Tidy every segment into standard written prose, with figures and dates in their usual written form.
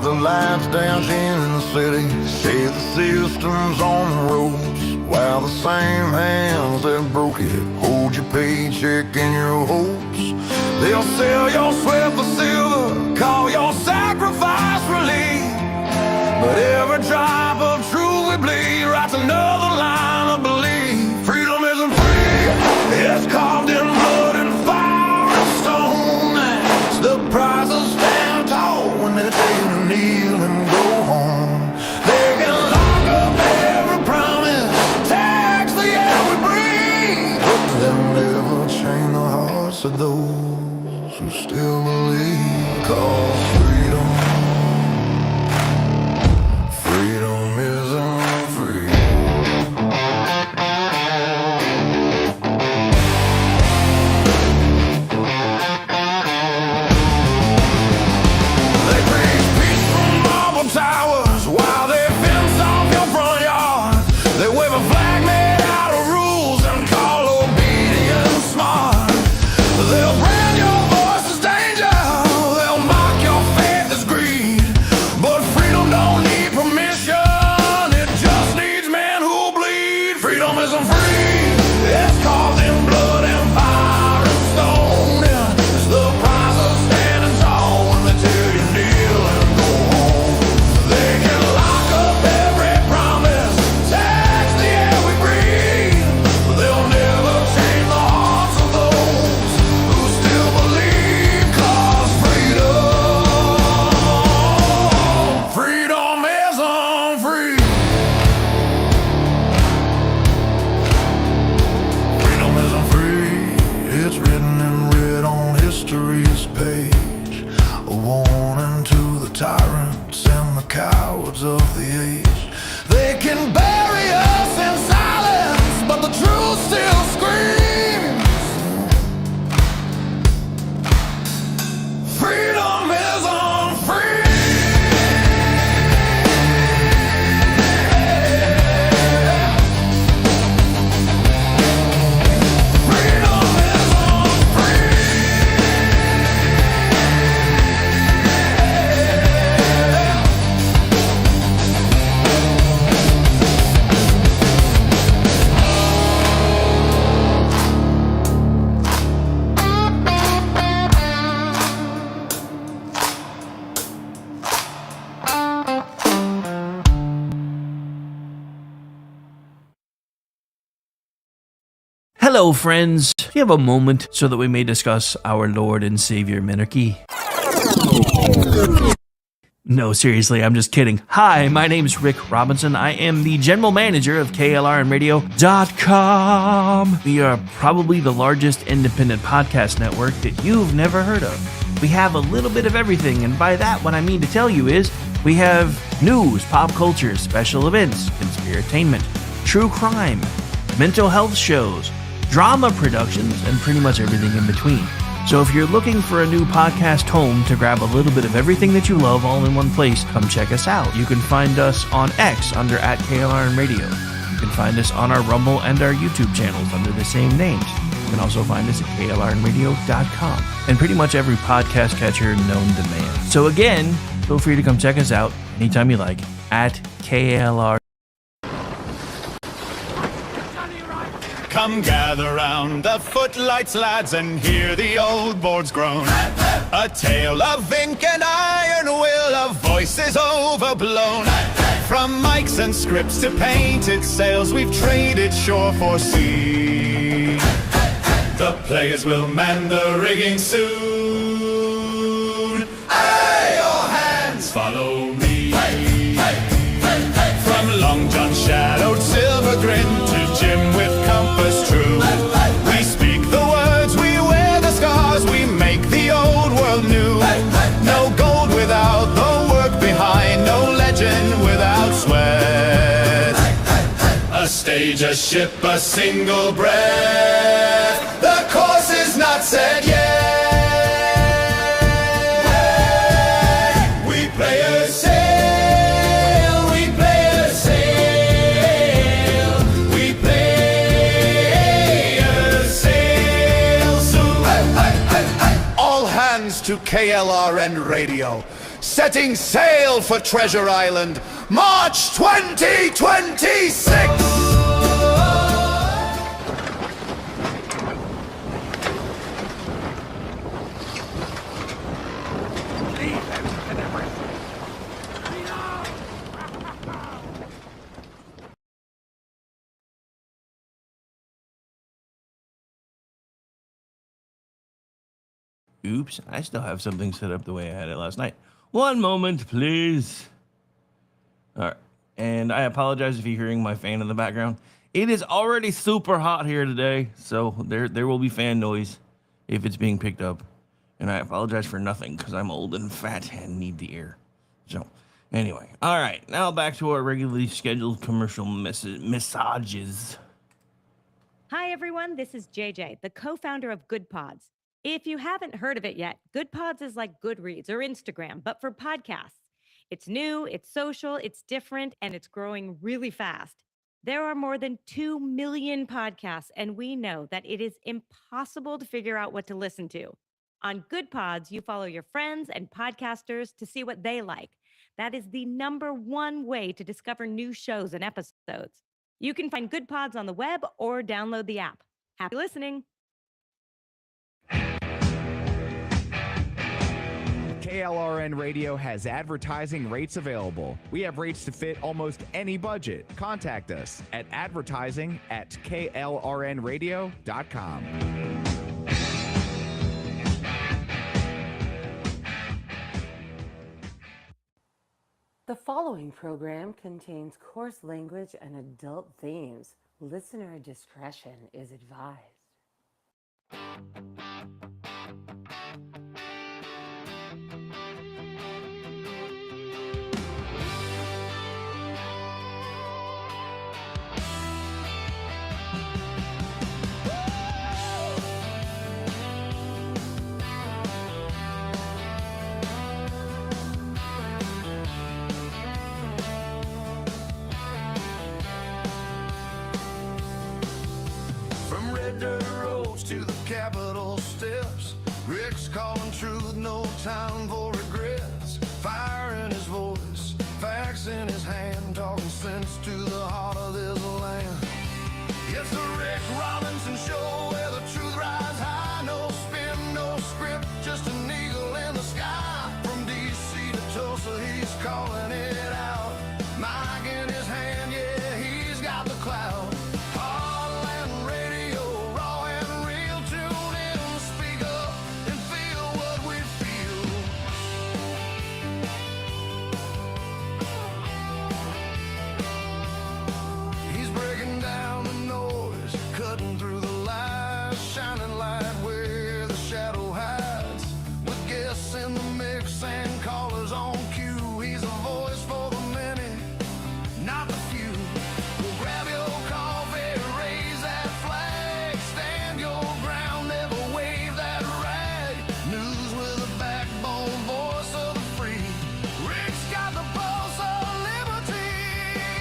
The lights down in the city say the system's on the ropes, while the same hands that broke it hold your paycheck and your hopes. They'll sell your sweat for silver, call your sacrifice relief, but every drop of truth we bleed writes another line of belief. Freedom isn't free, it's carved in blood and fire and stone. That's the price of standing tall when they tell you to kneel and go home. They can lock up every promise, tax the air we breathe, but they'll never chain the hearts of those who still believe. 'Cause freedom isn't free. They preach peace from marble towers while they fence off your front yard. They wave a flag made out of rules and call obedience smart. They'll brand your voice as danger, they'll mock your faith as greed, but freedom don't need permission, it just needs men who'll bleed. Freedom isn't free, it's carved in blood and fire and stone. It's the price of standing tall when they tell you kneel and go home. They can lock up every promise, tax the air we breathe, but they'll never change the hearts of those who still believe. 'Cause freedom isn't free. Freedom isn't free, it's written in red on history's page, a warning to the tyrants and the cowards of the age. They can bury us in silence, but the truth still screams. Freedom isn't free. Freedom isn't free. Hello, friends. Do you have a moment so that we may discuss our Lord and Savior Minarchy? No, seriously, I'm just kidding. Hi, my name's Rick Robinson. I am the general manager of KLRNradio.com. We are probably the largest independent podcast network that you've never heard of. We have a little bit of everything, and by that, what I mean to tell you is we have news, pop culture, special events, conspiratainment, true crime, mental health shows, drama productions, and pretty much everything in between. So if you're looking for a new podcast home to grab a little bit of everything that you love all in one place, come check us out. You can find us on X under @KLRNradio. You can find us on our Rumble and our YouTube channels under the same names. You can also find us at KLRNradio.com and pretty much every podcast catcher known to man. So again, feel free to come check us out anytime you like at KLR. Come gather round the footlights, lads, and hear the old boards groan. A tale of ink and iron will, of voices overblown. From mics and scripts to painted sails, we've traded shore for sea. The players will man the rigging soon. Aye, your hands, follow me. We just ship a single breath. The course is not set yet. We players sail, we players sail, we players sail soon. All hands to KLRN Radio, setting sail for Treasure Island, March 2026! Oops, I still have something set up the way I had it last night. One moment, please. All right, and I apologize if you're hearing my fan in the background. It is already super hot here today, so there will be fan noise if it's being picked up. And I apologize for nothing because I'm old and fat and need the air. So, anyway, all right, now back to our regularly scheduled commercial messages. Hi, everyone. This is JJ, the co-founder of Good Pods. If you haven't heard of it yet, Good Pods is like Goodreads or Instagram, but for podcasts. It's new, it's social, it's different, and it's growing really fast. There are more than 2 million podcasts, and we know that it is impossible to figure out what to listen to. On Good Pods, you follow your friends and podcasters to see what they like. That is the #1 way to discover new shows and episodes. You can find Good Pods on the web or download the app. Happy listening. KLRN Radio has advertising rates available. We have rates to fit almost any budget. Contact us at advertising@klrnradio.com. The following program contains coarse language and adult themes. Listener discretion is advised. From red dirt roads to the Capitol steps, Rick's calling truth, no time for regrets. Fire in his voice, facts in his hand, talking sense to the heart of this land. It's the Rick Robinson Show, where the truth rides high. No spin, no script, just an eagle in the sky. From DC to Tulsa, he's calling it out. Mic in his hand, yeah, he's got the clout. Heartland Radio, raw and real. Tune in, speak up, and feel what we feel. He's breaking down the noise, cutting through the lies, shining light where the shadow hides. With guests in the mix and callers on cue, he's a voice for the many, not the few. Well, grab your coffee, raise that flag, stand your ground, never wave that rag. News with a backbone, voice of the free. Rick's got the pulse of liberty.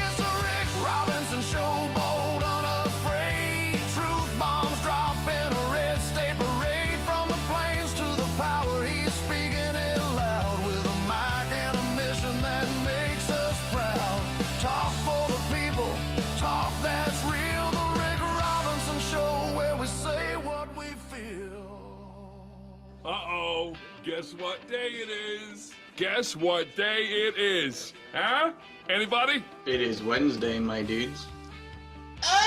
It's the Rick Robinson Show, bold, unafraid. Truth bombs drop in a red state parade. From the plains to the power, he's speaking it loud. With a mic and a mission that makes us proud. Talk for the people, talk that's real. The Rick Robinson Show, where we say what we feel. Uh-oh, guess what day it is? Guess what day it is? Huh? Anybody? It is Wednesday, my dudes. Oh.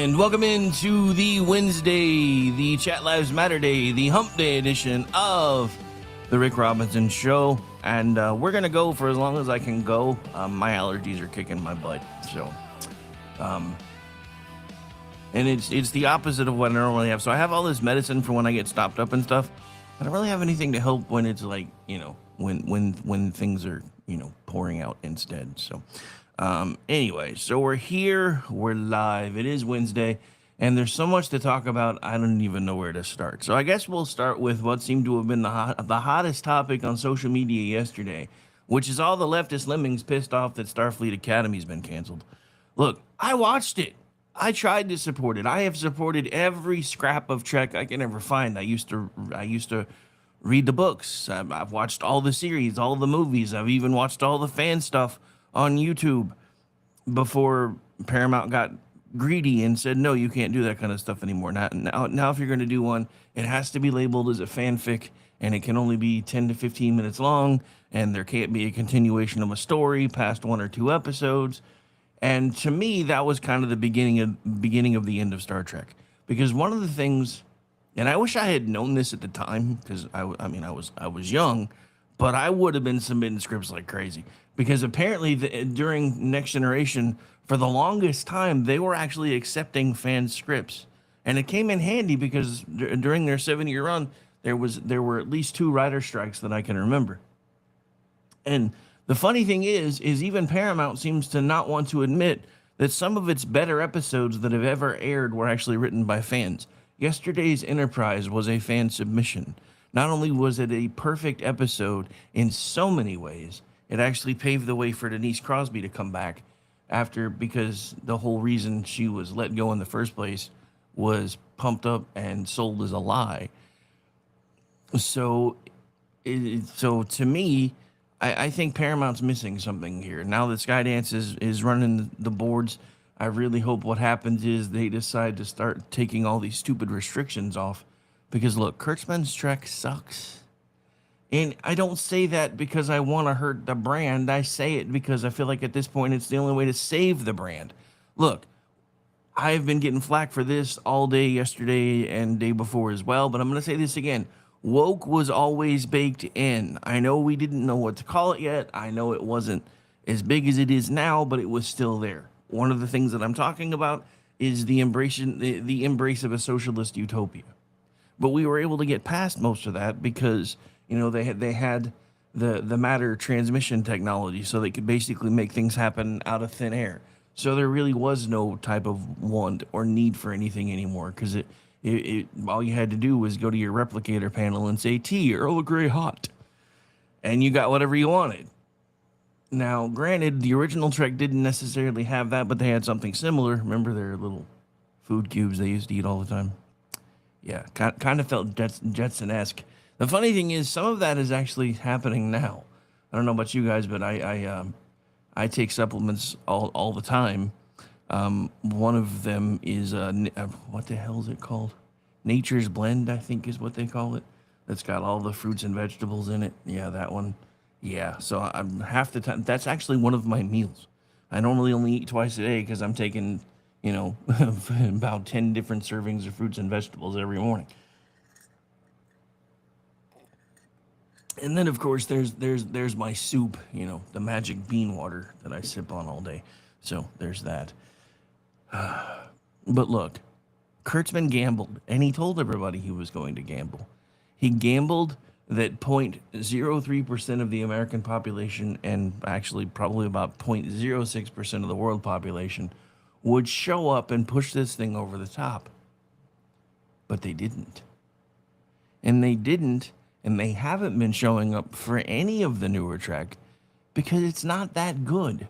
And welcome into the Wednesday, the Chat Lives Matter Day, the Hump Day edition of the Rick Robinson Show. And we're going to go for as long as I can go. My allergies are kicking my butt. So, and it's the opposite of what I normally have. So I have all this medicine for when I get stopped up and stuff. I don't really have anything to help when it's like, when things are, pouring out instead. So, anyway, so we're here, we're live. It is Wednesday, and there's so much to talk about. I don't even know where to start. So I guess we'll start with what seemed to have been the hottest topic on social media yesterday, which is all the leftist lemmings pissed off that Starfleet Academy's been canceled. Look, I watched it. I tried to support it. I have supported every scrap of Trek I can ever find. I used to read the books. I've watched all the series, all the movies. I've even watched all the fan stuff on YouTube before Paramount got greedy and said, no, you can't do that kind of stuff anymore. Now, if you're going to do one, it has to be labeled as a fanfic, and it can only be 10 to 15 minutes long, and there can't be a continuation of a story past 1 or 2 episodes. And to me, that was kind of the beginning of the end of Star Trek. Because one of the things, and I wish I had known this at the time, because I was young, but I would have been submitting scripts like crazy. Because apparently during Next Generation, for the longest time, they were actually accepting fan scripts. And it came in handy because during their 7-year run, there were at least 2 writer strikes that I can remember. And the funny thing is even Paramount seems to not want to admit that some of its better episodes that have ever aired were actually written by fans. Yesterday's Enterprise was a fan submission. Not only was it a perfect episode in so many ways, it actually paved the way for Denise Crosby to come back because the whole reason she was let go in the first place was pumped up and sold as a lie. So to me, I think Paramount's missing something here. Now that Skydance is running the boards, I really hope what happens is they decide to start taking all these stupid restrictions off. Because look, Kurtzman's Trek sucks. And I don't say that because I want to hurt the brand. I say it because I feel like at this point it's the only way to save the brand. Look, I've been getting flack for this all day yesterday and day before as well, but I'm going to say this again. Woke was always baked in. I know we didn't know what to call it yet. I know it wasn't as big as it is now, but it was still there. One of the things that I'm talking about is the embrace of a socialist utopia. But we were able to get past most of that because, they had the matter transmission technology, so they could basically make things happen out of thin air. So there really was no type of want or need for anything anymore because it all you had to do was go to your replicator panel and say, tea, Earl Grey hot. And you got whatever you wanted. Now, granted, the original Trek didn't necessarily have that, but they had something similar. Remember their little food cubes they used to eat all the time? Yeah, kind of felt Jetson-esque. The funny thing is, some of that is actually happening now. I don't know about you guys, but I take supplements all the time. One of them is what the hell is it called? Nature's Blend, I think is what they call it. That's got all the fruits and vegetables in it. Yeah, that one. Yeah, so I'm half the time. That's actually one of my meals. I normally only eat twice a day because I'm taking, about 10 different servings of fruits and vegetables every morning. And then, of course, there's my soup, the magic bean water that I sip on all day. So there's that. But look, Kurtzman gambled, and he told everybody he was going to gamble. He gambled that 0.03% of the American population, and actually probably about 0.06% of the world population, would show up and push this thing over the top. But they didn't. And they didn't, and they haven't been showing up for any of the newer Trek because it's not that good.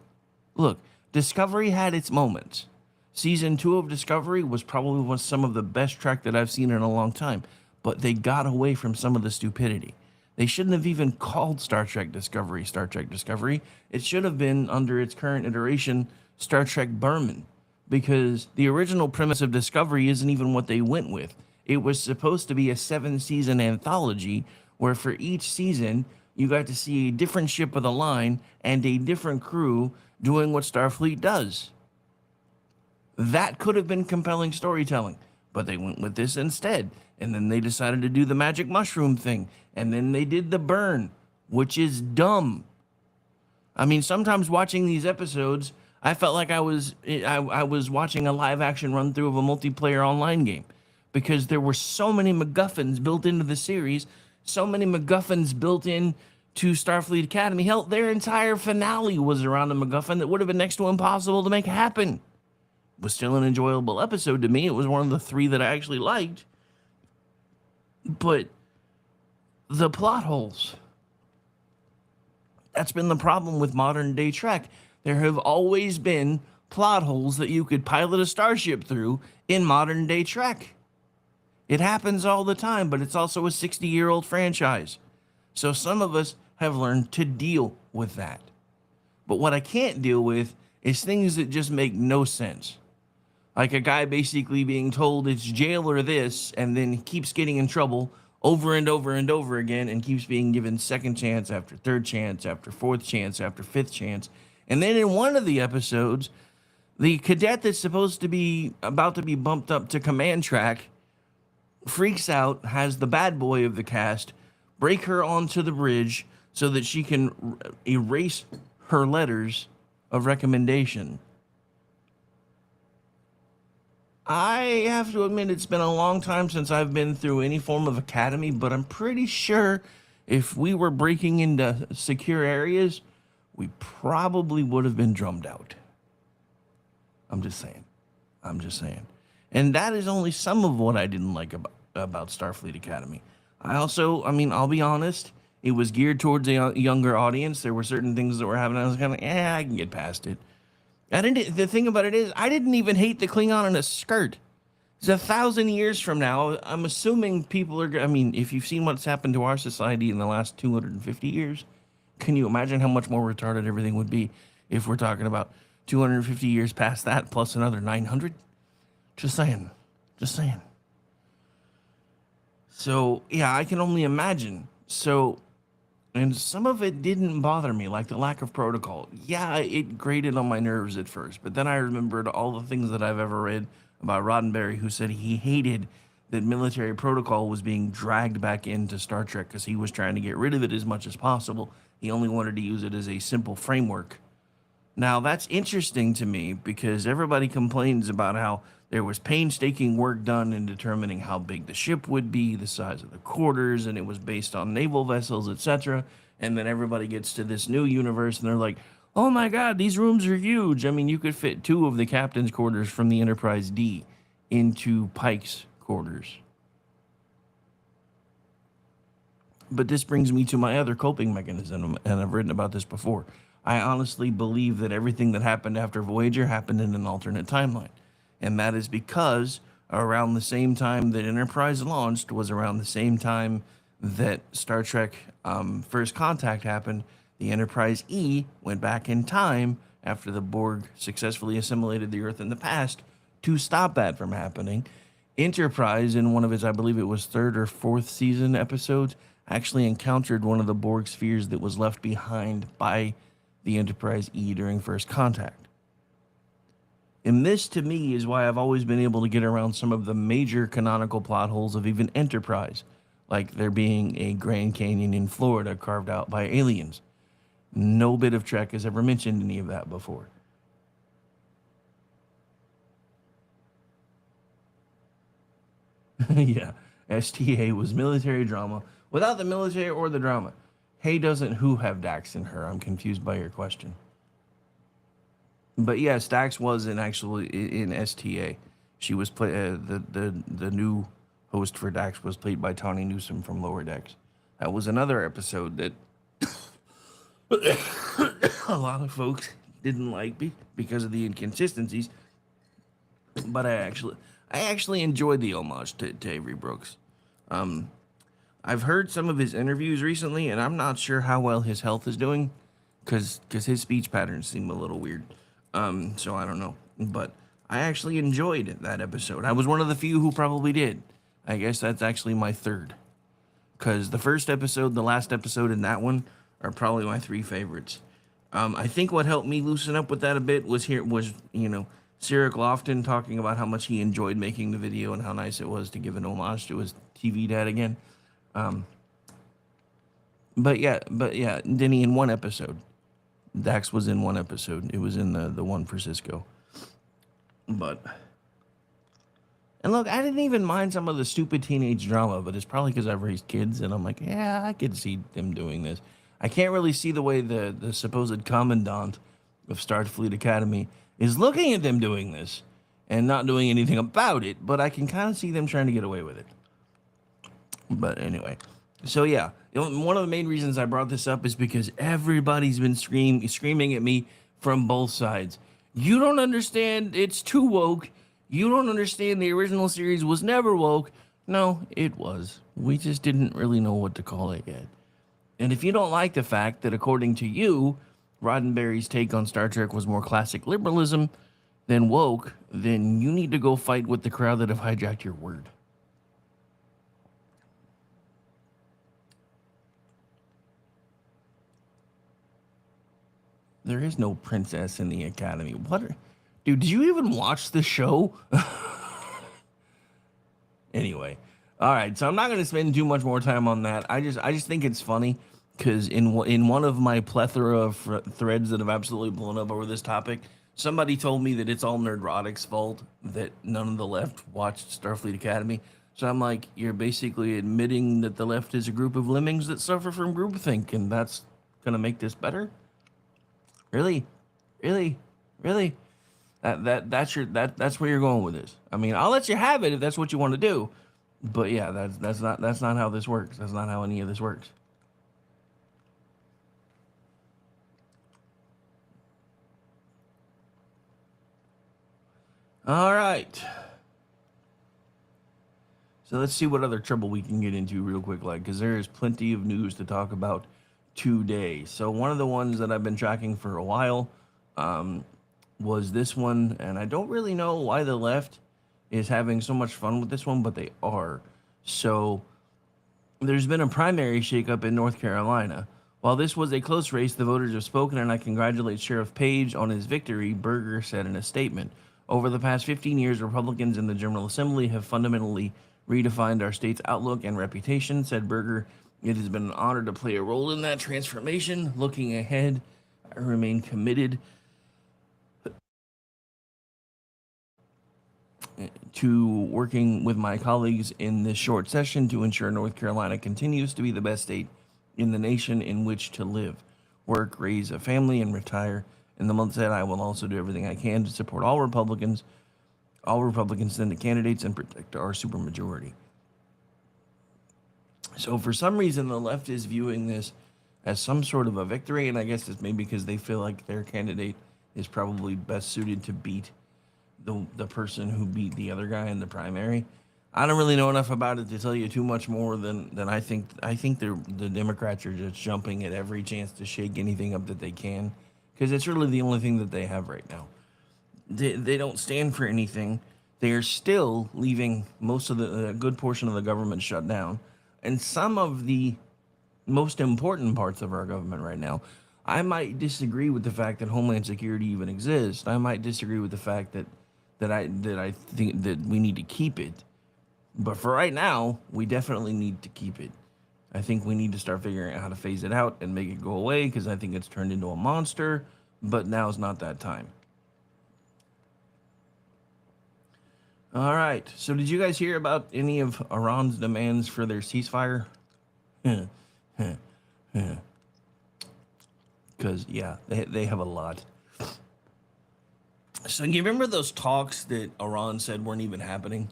Look, Discovery had its moments. Season 2 of Discovery was probably some of the best Trek that I've seen in a long time, but they got away from some of the stupidity. They shouldn't have even called Star Trek Discovery Star Trek Discovery. It should have been, under its current iteration, Star Trek Berman, because the original premise of Discovery isn't even what they went with. It was supposed to be a 7-season anthology where for each season you got to see a different ship of the line and a different crew doing what Starfleet does. That could have been compelling storytelling, but they went with this instead. And then they decided to do the magic mushroom thing. And then they did the burn, which is dumb. I mean, sometimes watching these episodes, I felt like I was watching a live action run through of a multiplayer online game, because there were so many MacGuffins built into the series, so many MacGuffins built in to Starfleet Academy. Hell, their entire finale was around a MacGuffin that would have been next to impossible to make happen. It was still an enjoyable episode to me. It was one of the 3 that I actually liked. But the plot holes. That's been the problem with modern day Trek. There have always been plot holes that you could pilot a starship through in modern day Trek. It happens all the time, but it's also a 60-year-old franchise. So some of us have learned to deal with that. But what I can't deal with is things that just make no sense. Like a guy basically being told it's jail or this, and then keeps getting in trouble over and over and over again, and keeps being given second chance after third chance after fourth chance after fifth chance. And then in one of the episodes, the cadet that's supposed to be about to be bumped up to command track freaks out, has the bad boy of the cast break her onto the bridge so that she can erase her letters of recommendation. I have to admit, it's been a long time since I've been through any form of academy, but I'm pretty sure if we were breaking into secure areas, we probably would have been drummed out. I'm just saying. And that is only some of what I didn't like about Starfleet Academy. I'll be honest, it was geared towards a younger audience. There were certain things that were happening. I was kind of, I can get past it. The thing about it is, I didn't even hate the Klingon in a skirt. It's 1,000 years from now. I'm assuming people are, if you've seen what's happened to our society in the last 250 years, can you imagine how much more retarded everything would be if we're talking about 250 years past that plus another 900? Just saying. So, yeah, I can only imagine. And some of it didn't bother me, like the lack of protocol. Yeah, it grated on my nerves at first, but then I remembered all the things that I've ever read about Roddenberry, who said he hated that military protocol was being dragged back into Star Trek because he was trying to get rid of it as much as possible. He only wanted to use it as a simple framework. Now, that's interesting to me because everybody complains about how there was painstaking work done in determining how big the ship would be, the size of the quarters, and it was based on naval vessels, etc. And then everybody gets to this new universe and they're like, oh my God, these rooms are huge. You could fit 2 of the captain's quarters from the Enterprise D into Pike's quarters. But this brings me to my other coping mechanism, and I've written about this before. I honestly believe that everything that happened after Voyager happened in an alternate timeline. And that is because around the same time that Enterprise launched was around the same time that Star Trek First Contact happened. The Enterprise E went back in time after the Borg successfully assimilated the Earth in the past to stop that from happening. Enterprise, in one of its, I believe it was 3rd or 4th season episodes, actually encountered one of the Borg spheres that was left behind by the Enterprise E during First Contact. And this, to me, is why I've always been able to get around some of the major canonical plot holes of even Enterprise, like there being a Grand Canyon in Florida carved out by aliens. No bit of Trek has ever mentioned any of that before. Yeah, STA was military drama without the military or the drama. Hey, doesn't Who have Dax in her? I'm confused by your question. But yes, Dax was in STA. She was the new host for Dax was played by Tawny Newsome from Lower Decks. That was another episode that a lot of folks didn't like because of the inconsistencies. But I actually enjoyed the homage to Avery Brooks. I've heard some of his interviews recently, and I'm not sure how well his health is doing because his speech patterns seem a little weird. So I don't know. But I actually enjoyed that episode. I was one of the few who probably did. I guess that's actually my 3rd. Because the first episode, the last episode, and that one are probably my 3 favorites. I think what helped me loosen up with that a bit was Sarah Lofton talking about how much he enjoyed making the video and how nice it was to give an homage to his TV dad again. But yeah, Denny, in one episode, Dax was in one episode. It was in the one for Cisco. And look, I didn't even mind some of the stupid teenage drama, but it's probably because I've raised kids, and I'm like, yeah, I could see them doing this. I can't really see the way the supposed commandant of Starfleet Academy is looking at them doing this and not doing anything about it, but I can kind of see them trying to get away with it. But anyway, so yeah, one of the main reasons I brought this up is because everybody's been screaming at me from both sides. You don't understand, it's too woke. You don't understand the original series was never woke. No, it was. We just didn't really know what to call it yet. And if you don't like the fact that, according to you, Roddenberry's take on Star Trek was more classic liberalism than woke, then you need to go fight with the crowd that have hijacked your word. There is no princess in the Academy. Dude, did you even watch the show? Anyway. All right, so I'm not going to spend too much more time on that. I just think it's funny because in one of my plethora of threads that have absolutely blown up over this topic, somebody told me that it's all Nerdrotic's fault that none of the left watched Starfleet Academy. So I'm like, you're basically admitting that the left is a group of lemmings that suffer from groupthink, and that's going to make this better? Really? That's where you're going with this. I mean, I'll let you have it if that's what you want to do. But yeah, that's not how this works. That's not how any of this works. All right. So let's see what other trouble we can get into real quick, because there is plenty of news to talk about today. So one of the ones that I've been tracking for a while was this one, and I don't really know why the left is having so much fun with this one, but they are. So there's been a primary shakeup in North Carolina. While this was a close race, the voters have spoken, and I congratulate Sheriff Page on his victory, Berger said in a statement. Over the past 15 years, Republicans in the General Assembly have fundamentally redefined our state's outlook and reputation, said Berger. It has been an honor to play a role in that transformation. Looking ahead, I remain committed to working with my colleagues in this short session to ensure North Carolina continues to be the best state in the nation in which to live, work, raise a family, and retire. In the months ahead, I will also do everything I can to support all Republican Senate candidates and protect our supermajority. So for some reason, the left is viewing this as some sort of a victory, and I guess it's maybe because they feel like their candidate is probably best suited to beat the person who beat the other guy in the primary. I don't really know enough about it to tell you too much more than I think. I think the Democrats are just jumping at every chance to shake anything up that they can, because it's really the only thing that they have right now. They don't stand for anything. They are still leaving most of a good portion of the government shut down, and some of the most important parts of our government right now. I might disagree with the fact that Homeland Security even exists. I might disagree with the fact that I think that we need to keep it. But for right now, we definitely need to keep it. I think we need to start figuring out how to phase it out and make it go away, because I think it's turned into a monster, but now's not that time. All right, so did you guys hear about any of Iran's demands for their ceasefire? Because, yeah, they have a lot. So you remember those talks that Iran said weren't even happening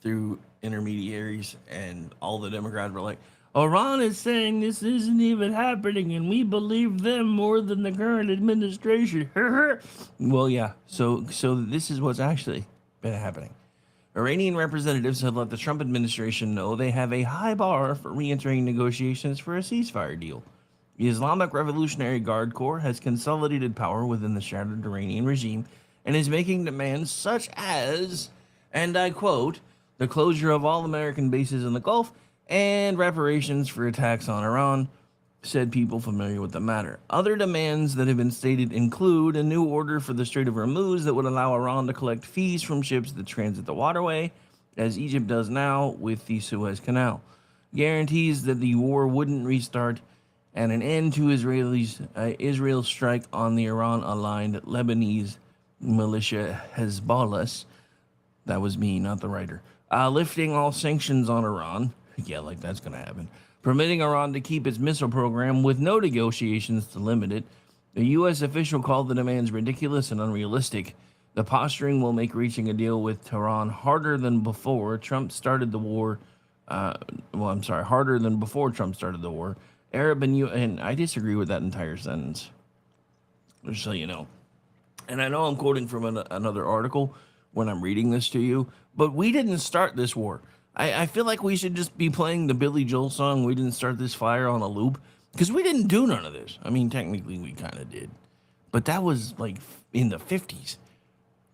through intermediaries, and all the Democrats were like, Iran is saying this isn't even happening, and we believe them more than the current administration. Well, yeah, so this is what's actually been happening. Iranian representatives have let the Trump administration know they have a high bar for re-entering negotiations for a ceasefire deal. The Islamic Revolutionary Guard Corps has consolidated power within the shattered Iranian regime and is making demands such as, and I quote, the closure of all American bases in the Gulf and reparations for attacks on Iran. said people familiar with the matter. Other demands that have been stated include a new order for the Strait of Hormuz that would allow Iran to collect fees from ships that transit the waterway, as Egypt does now with the Suez Canal. Guarantees that the war wouldn't restart, and an end to Israel's strike on the Iran-aligned Lebanese militia Hezbollah. That was me, not the writer. Lifting all sanctions on Iran. Yeah, like that's going to happen. Permitting Iran to keep its missile program with no negotiations to limit it. A U.S. official called the demands ridiculous and unrealistic. The posturing will make reaching a deal with Tehran harder than before. Harder than before Trump started the war. Arab and I disagree with that entire sentence, just so you know. And I know I'm quoting from another article when I'm reading this to you, but we didn't start this war. I feel like we should just be playing the Billy Joel song, "We Didn't Start This Fire," on a loop, because we didn't do none of this. I mean, technically we kind of did, but that was like in the 50s.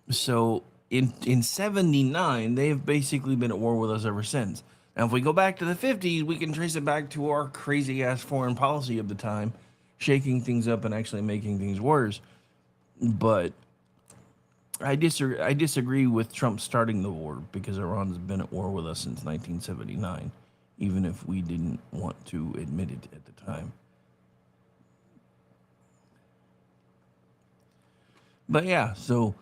So in 79, they've basically been at war with us ever since. Now, if we go back to the 50s, we can trace it back to our crazy-ass foreign policy of the time, shaking things up and actually making things worse. But I disagree with Trump starting the war, because Iran's been at war with us since 1979, even if we didn't want to admit it at the time. But yeah, so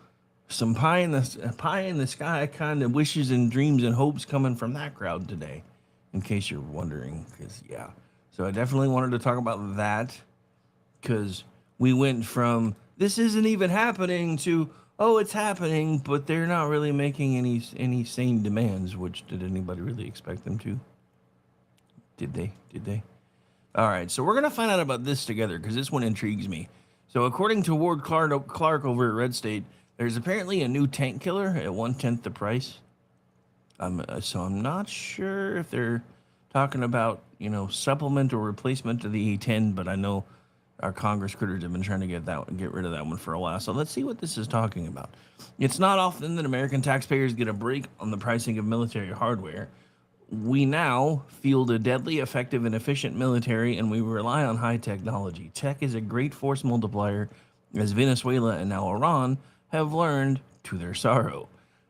some pie in the sky kind of wishes and dreams and hopes coming from that crowd today, in case you're wondering. Because yeah, so I definitely wanted to talk about that, because we went from this isn't even happening to, oh, it's happening, but they're not really making any sane demands. Which, did anybody really expect them to? Did they? All right, so we're gonna find out about this together, because this one intrigues me. So according to Ward Clark over at Red State, there's apparently a new tank killer at 1/10 the price. So I'm not sure if they're talking about, supplement or replacement to the A10, but I know our Congress critters have been trying to get rid of that one for a while. So let's see what this is talking about. It's not often that American taxpayers get a break on the pricing of military hardware. We now field a deadly, effective, and efficient military, and we rely on high technology. Tech is a great force multiplier, as Venezuela and now Iran have learned to their sorrow.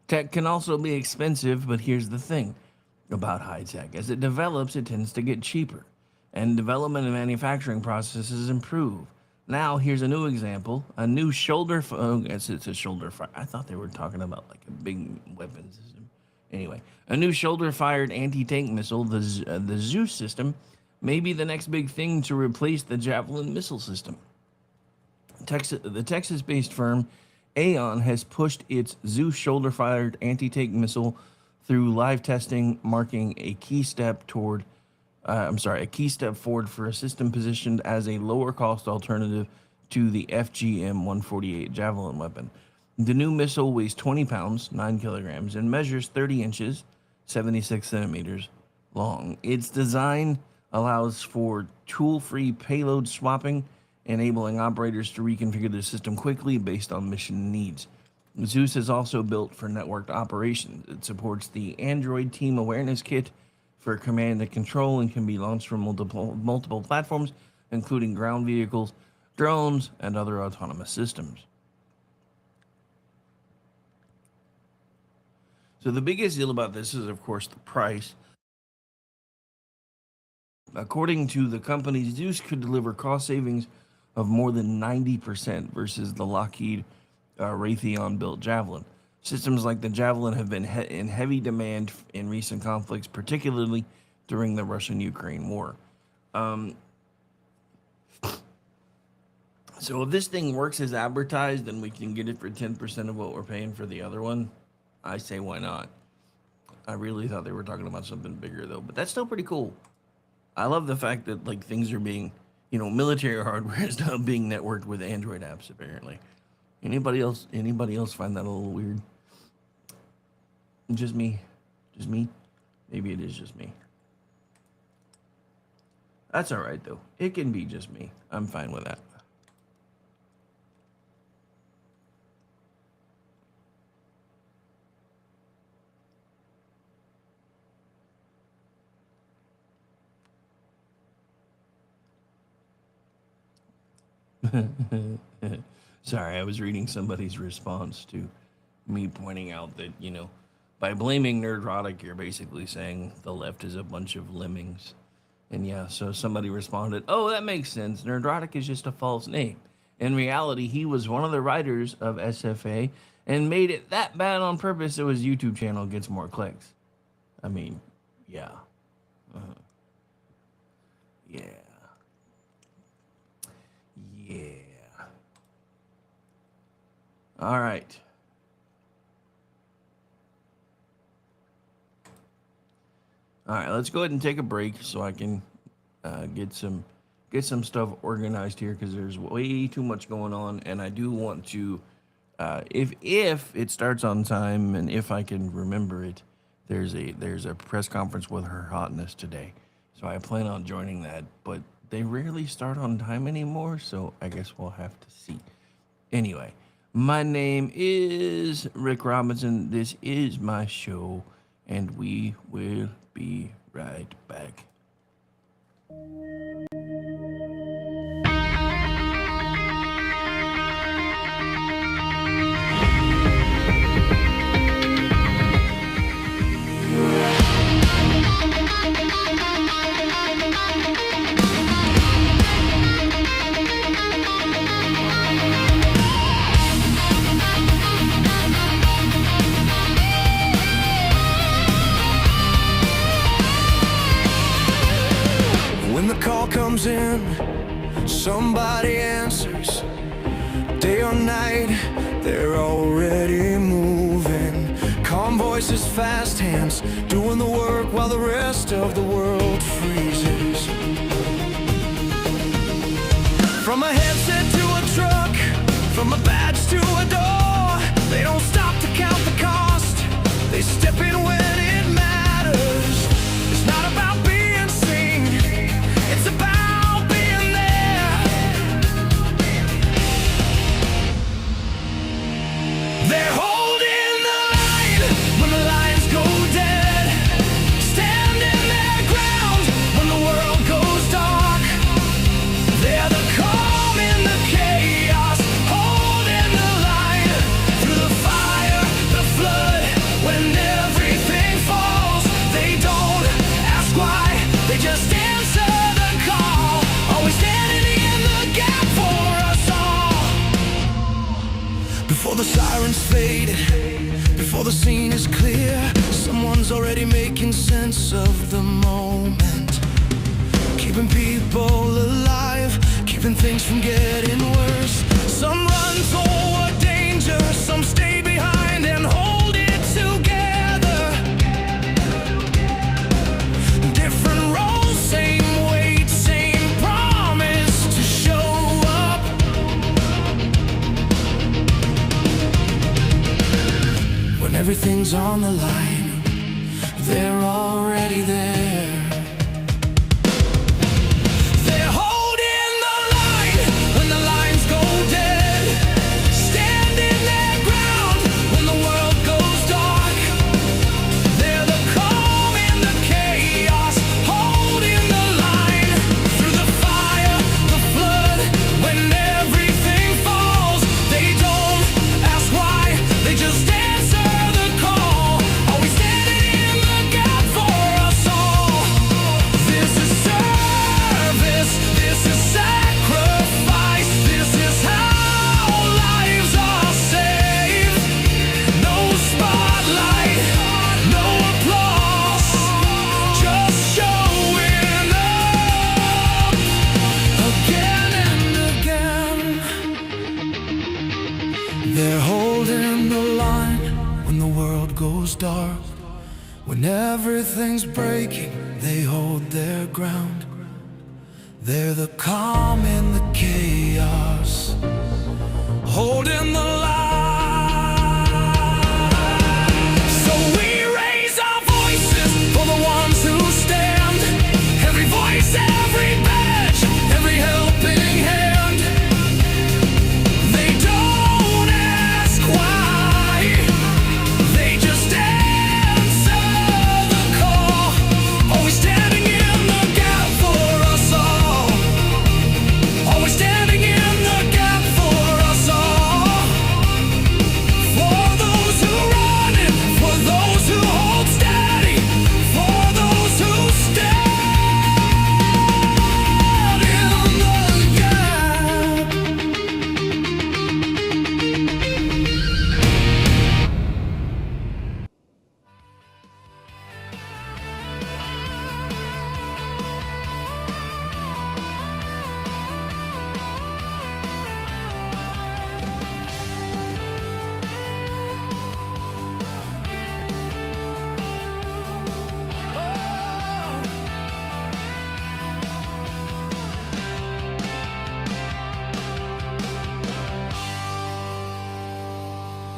Tech can also be expensive, but here's the thing about high tech. As it develops, it tends to get cheaper, and development and manufacturing processes improve. Now, here's a new example. A new shoulder... it's a shoulder fire. I thought they were talking about like a big weapon system. Anyway, a new shoulder-fired anti-tank missile, the Zeus system, may be the next big thing to replace the Javelin missile system. The Texas-based firm Aon has pushed its Zeus shoulder-fired anti-tank missile through live testing, marking a key step forward for a system positioned as a lower-cost alternative to the FGM-148 Javelin weapon. The new missile weighs 20 pounds, 9 kilograms, and measures 30 inches, 76 centimeters long. Its design allows for tool-free payload swapping, enabling operators to reconfigure the system quickly based on mission needs. Zeus is also built for networked operations. It supports the Android Team Awareness Kit for command and control, and can be launched from multiple platforms, including ground vehicles, drones, and other autonomous systems. So the biggest deal about this is, of course, the price. According to the company, Zeus could deliver cost savings of more than 90% versus the Lockheed Raytheon-built Javelin. Systems like the Javelin have been in heavy demand in recent conflicts, particularly during the Russian-Ukraine war. So if this thing works as advertised and we can get it for 10% of what we're paying for the other one, I say why not? I really thought they were talking about something bigger, though, but that's still pretty cool. I love the fact that like things are being, military hardware is now being networked with Android apps, apparently. Anybody else find that a little weird? Just me? Maybe it is just me. That's all right, though. It can be just me. I'm fine with that. Sorry, I was reading somebody's response to me pointing out that, by blaming Nerdrotic, you're basically saying the left is a bunch of lemmings. And yeah, so somebody responded, oh, that makes sense. Nerdrotic is just a false name. In reality, he was one of the writers of SFA and made it that bad on purpose so his YouTube channel gets more clicks. I mean, yeah. Yeah. Yeah. All right. All right, let's go ahead and take a break so I can get some stuff organized here, because there's way too much going on, and I do want to, if it starts on time and if I can remember it, there's a press conference with Her Hotness today, so I plan on joining that. But they rarely start on time anymore, so I guess we'll have to see. Anyway, my name is Rick Robinson. This is my show, and we will be right back. When the call comes in, somebody answers. Day or night, they're already moving. Calm voices, fast hands, doing the work while the rest of the world freezes. From a headset to a truck, from a badge to a door, they don't stop to count the cost. They step in when it matters. It's not about being seen, it's about being there. They're holding the line when the lines go dead, standing their ground when the world goes dark. They're the calm in the chaos, holding the line through the fire, the flood. When everything falls, they don't ask why, they just answer the call. Always standing in the gap for us all. Before the sirens fade, before the scene is clear, someone's already making sense of the moment. Keeping people alive, keeping things from getting worse. Some run toward danger, some stay behind and hold it together. Different roles, same weight, same promise to show up. When everything's on the line, they're already there. They're holding the line when the lines go dead, standing their ground when the world goes dark. They're the calm in the chaos, holding the line through the fire, the flood. When everything falls, they don't ask why, they just answer the call. Always standing in the gap for us all. This is service, this is sacrifice, this is how lives are saved. No spotlight, no applause, just showing up again and again. They're holding the line when the world goes dark. When everything's breaking, they hold their ground. They're the calm in the chaos, holding the line. So we raise our voices for the ones who stand. Every voice, every badge, every helping hand. They don't ask why, they just answer the call. Always standing in the gap for us all. Always standing in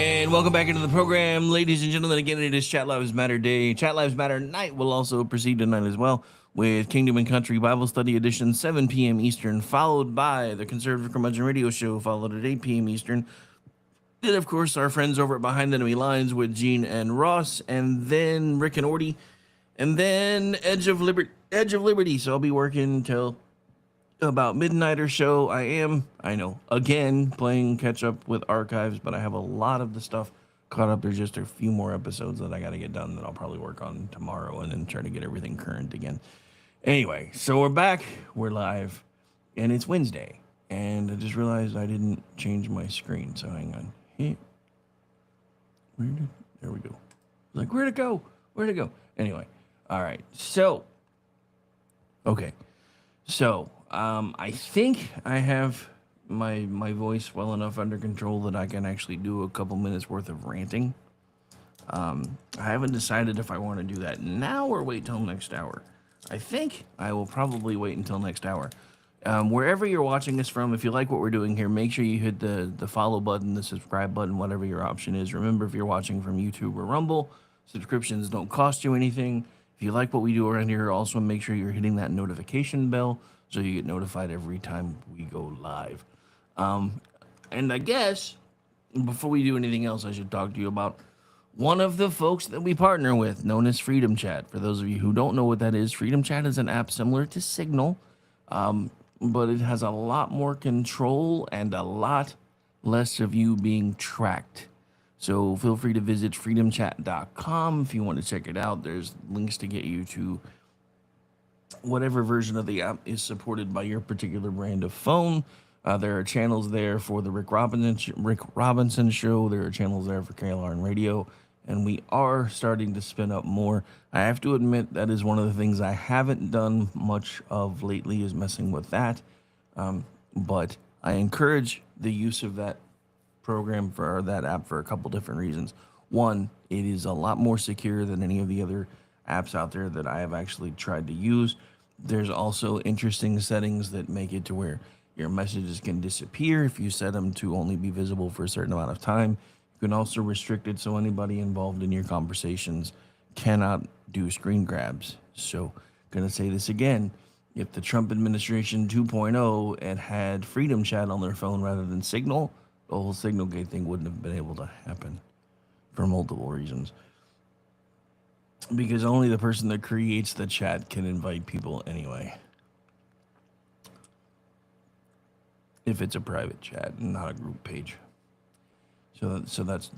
And welcome back into the program, ladies and gentlemen. Again, it is Chat Lives Matter Day. Chat Lives Matter Night will also proceed tonight as well with Kingdom and Country Bible Study Edition, 7 p.m. Eastern, followed by the Conservative Curmudgeon Radio Show, followed at 8 p.m. Eastern. Then, of course, our friends over at Behind Enemy Lines with Gene and Ross, and then Rick and Orty, and then Edge of Liberty. So I'll be working till about midnight or so. I know, again, playing catch up with archives, but I have a lot of the stuff caught up. There's just a few more episodes that I got to get done that I'll probably work on tomorrow and then try to get everything current again. Anyway, so we're back, we're live, and it's Wednesday, and I just realized I didn't change my screen, so hang on. There we go. Like, where'd it go? Anyway, all right, so, okay, so, I think I have my voice well enough under control that I can actually do a couple minutes worth of ranting. I haven't decided if I want to do that now or wait till next hour. I think I will probably wait until next hour. Wherever you're watching this from, if you like what we're doing here, make sure you hit the follow button, the subscribe button, whatever your option is. Remember, if you're watching from YouTube or Rumble, subscriptions don't cost you anything. If you like what we do around here, also make sure you're hitting that notification bell so you get notified every time we go live. And I guess, before we do anything else, I should talk to you about one of the folks that we partner with, known as Freedom Chat. For those of you who don't know what that is, Freedom Chat is an app similar to Signal, but it has a lot more control and a lot less of you being tracked. So feel free to visit freedomchat.com if you want to check it out. There's links to get you to whatever version of the app is supported by your particular brand of phone. There are channels there for the Rick Robinson Show. There are channels there for KLRN Radio, and we are starting to spin up more. I have to admit that is one of the things I haven't done much of lately, is messing with that. But I encourage the use of that program for that app for a couple different reasons. One, it is a lot more secure than any of the other apps out there that I have actually tried to use. There's also interesting settings that make it to where your messages can disappear if you set them to only be visible for a certain amount of time. You can also restrict it so anybody involved in your conversations cannot do screen grabs. So, gonna say this again, if the Trump administration 2.0 had Freedom Chat on their phone rather than Signal, the whole Signalgate thing wouldn't have been able to happen for multiple reasons. Because only the person that creates the chat can invite people anyway. If it's a private chat and not a group page. So that's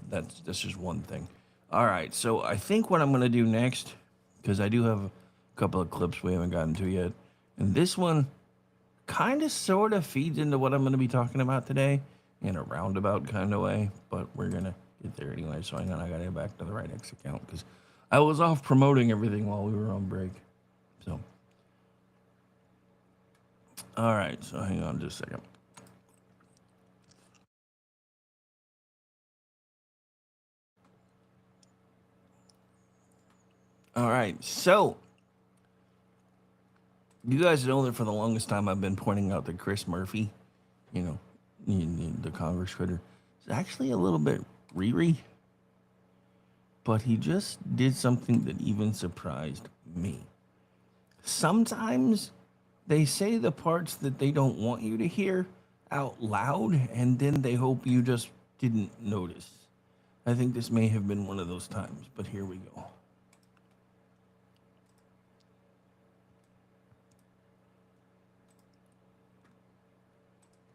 just one thing. All right, so I think what I'm going to do next, because I do have a couple of clips we haven't gotten to yet, and this one kind of sort of feeds into what I'm going to be talking about today in a roundabout kind of way, but we're going to get there anyway. So hang on, I got to get back to the right X account because I was off promoting everything while we were on break. So, all right, so hang on just a second. All right, so you guys know that for the longest time I've been pointing out that Chris Murphy, the Congress critter, is actually a little bit Riri. But he just did something that even surprised me. Sometimes they say the parts that they don't want you to hear out loud, and then they hope you just didn't notice. I think this may have been one of those times, but here we go.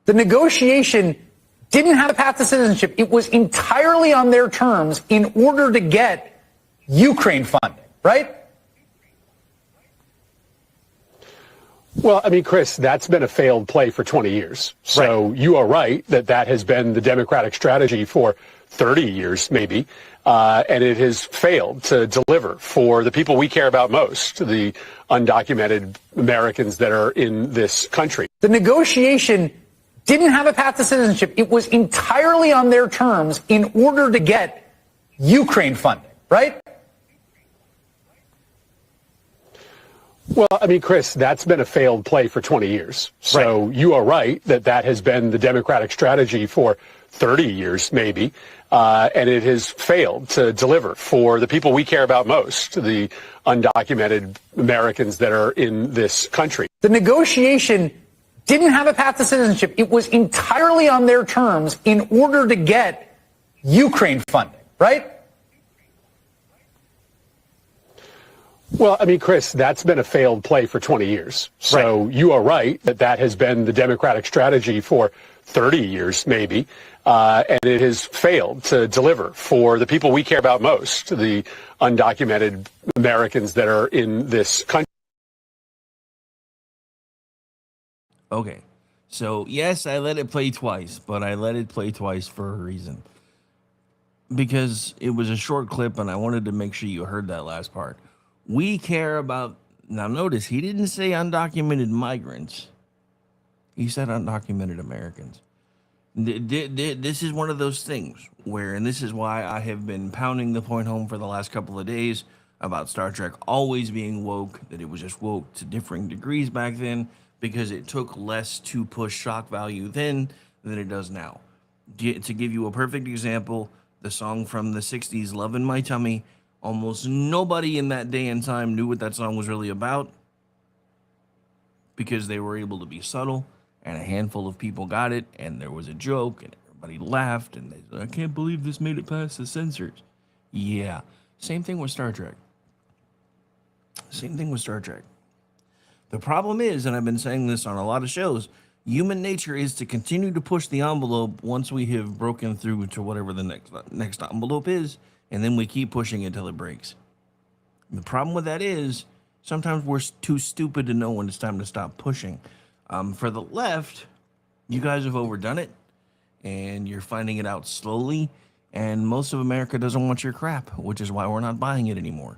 The negotiation didn't have a path to citizenship. It was entirely on their terms in order to get Ukraine funding, right? Well, I mean, Chris, that's been a failed play for 20 years. So right. You are right that has been the Democratic strategy for 30 years, maybe. And it has failed to deliver for the people we care about most, the undocumented Americans that are in this country. The negotiation didn't have a path to citizenship. It was entirely on their terms in order to get Ukraine funding, right? Well, I mean, Chris, that's been a failed play for 20 years. So you are right that that has been the Democratic strategy for 30 years, maybe. And it has failed to deliver for the people we care about most, the undocumented Americans that are in this country. The negotiation didn't have a path to citizenship. It was entirely on their terms in order to get Ukraine funding, right? Well, I mean, Chris, that's been a failed play for 20 years. So you are right that that has been the Democratic strategy for 30 years, maybe. And it has failed to deliver for the people we care about most, the undocumented Americans that are in this country. Okay, so yes, I let it play twice, but I let it play twice for a reason. Because it was a short clip and I wanted to make sure you heard that last part. We care about, now notice, he didn't say undocumented migrants. He said undocumented Americans. This is one of those things where, and this is why I have been pounding the point home for the last couple of days about Star Trek always being woke, that it was just woke to differing degrees back then, because it took less to push shock value then than it does now. To give you a perfect example, the song from the 60s, Love in My Tummy, almost nobody in that day and time knew what that song was really about because they were able to be subtle, and a handful of people got it, and there was a joke, and everybody laughed, and they said, I can't believe this made it past the censors. Yeah, same thing with Star Trek. Same thing with Star Trek. The problem is, and I've been saying this on a lot of shows, human nature is to continue to push the envelope once we have broken through to whatever the next envelope is, and then we keep pushing it till it breaks. The problem with that is sometimes we're too stupid to know when it's time to stop pushing. For the left, you guys have overdone it, and you're finding it out slowly, and most of America doesn't want your crap, which is why we're not buying it anymore.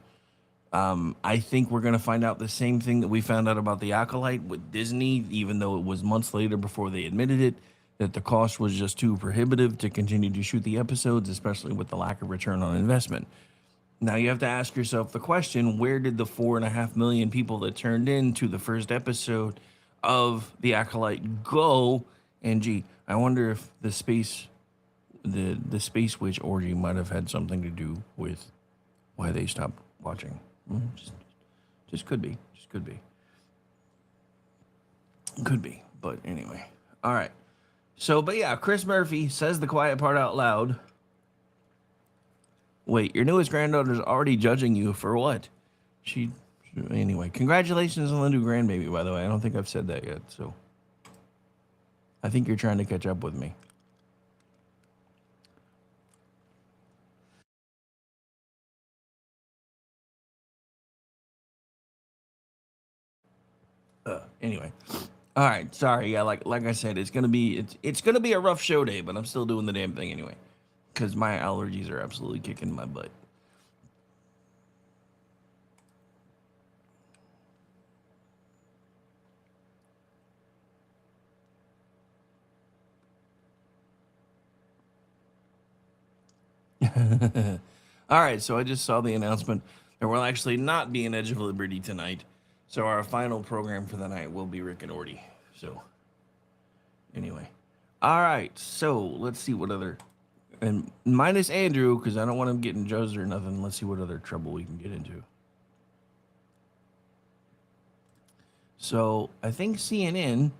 I think we're going to find out the same thing that we found out about The Acolyte with Disney, even though it was months later before they admitted it, that the cost was just too prohibitive to continue to shoot the episodes, especially with the lack of return on investment. Now you have to ask yourself the question, where did the 4.5 million people that turned in to the first episode of The Acolyte go? And gee, I wonder if the space witch orgy might have had something to do with why they stopped watching. Just could be. Could be. But anyway. All right. So, but yeah, Chris Murphy says the quiet part out loud. Wait, your newest granddaughter's already judging you for what? Anyway, congratulations on the new grandbaby, by the way. I don't think I've said that yet, so I think you're trying to catch up with me. Anyway, all right. Sorry. Yeah, like I said, it's gonna be a rough show day, but I'm still doing the damn thing anyway, because my allergies are absolutely kicking my butt. All right. So I just saw the announcement that we'll actually not be in Edge of Liberty tonight. So our final program for the night will be Rick and Orty. So anyway, all right. So let's see what other, and minus Andrew, because I don't want him getting judged or nothing. Let's see what other trouble we can get into. So I think CNN,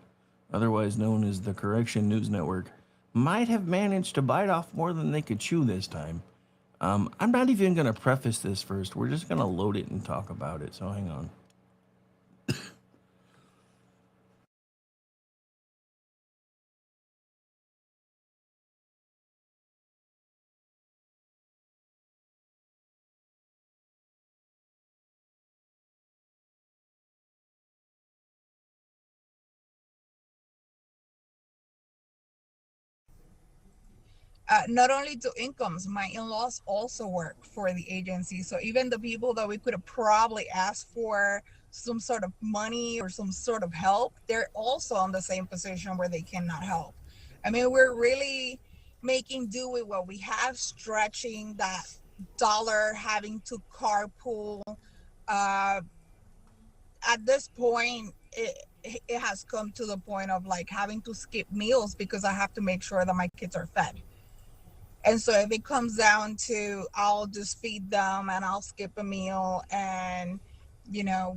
otherwise known as the Correction News Network, might have managed to bite off more than they could chew this time. I'm not even going to preface this first. We're just going to load it and talk about it. So hang on. Not only to incomes, my in-laws also work for the agency. So even the people that we could have probably asked for some sort of money or some sort of help, they're also in the same position where they cannot help. I mean, we're really making do with what we have, stretching that dollar, having to carpool, at this point, it has come to the point of like having to skip meals because I have to make sure that my kids are fed. And so if it comes down to I'll just feed them and I'll skip a meal and,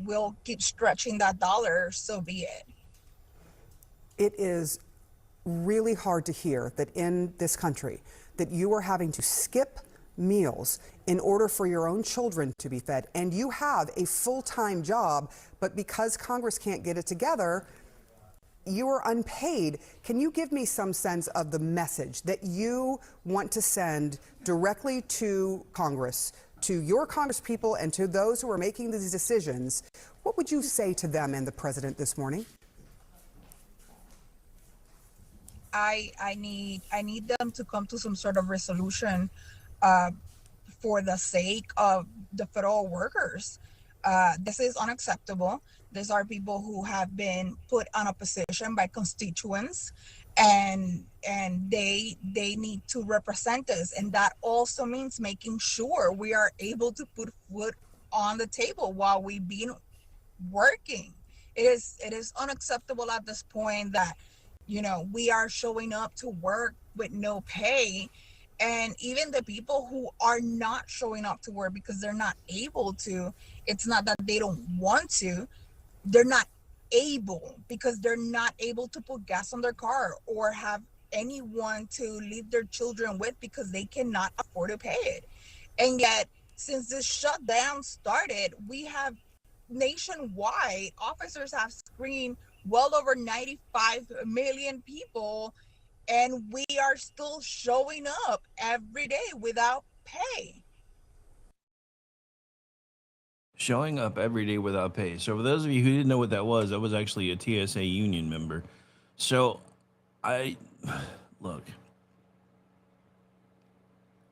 we'll keep stretching that dollar, so be it. It is really hard to hear that in this country that you are having to skip meals in order for your own children to be fed, and you have a full-time job, but because Congress can't get it together, you are unpaid. Can you give me some sense of the message that you want to send directly to Congress, to your Congress people, and to those who are making these decisions? What would you say to them and the president this morning? I need them to come to some sort of resolution for the sake of the federal workers. This is unacceptable. These are people who have been put on a position by constituents, and they need to represent us, and that also means making sure we are able to put food on the table while we've been working. It is unacceptable at this point that we are showing up to work with no pay, and even the people who are not showing up to work because they're not able to, it's not that they don't want to, they're not able because they're not able to put gas on their car or have anyone to leave their children with because they cannot afford to pay it. And yet, since this shutdown started, we have nationwide, officers have screened well over 95 million people, and we are still showing up every day without pay. Showing up every day without pay. So for those of you who didn't know what that was actually a TSA union member. So look,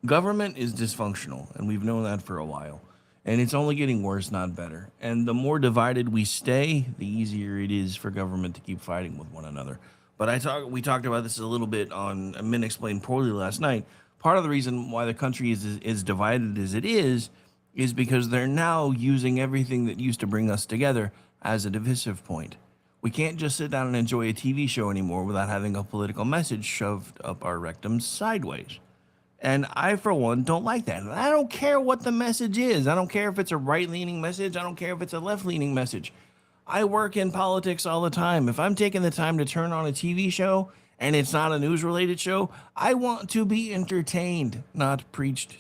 government is dysfunctional, and we've known that for a while. And it's only getting worse, not better. And the more divided we stay, the easier it is for government to keep fighting with one another. But we talked about this a little bit on Men Explained Poorly last night. Part of the reason why the country is divided as it is because they're now using everything that used to bring us together as a divisive point. We can't just sit down and enjoy a TV show anymore without having a political message shoved up our rectums sideways. And I, for one, don't like that. And I don't care what the message is. I don't care if it's a right-leaning message. I don't care if it's a left-leaning message. I work in politics all the time. If I'm taking the time to turn on a TV show and it's not a news-related show, I want to be entertained, not preached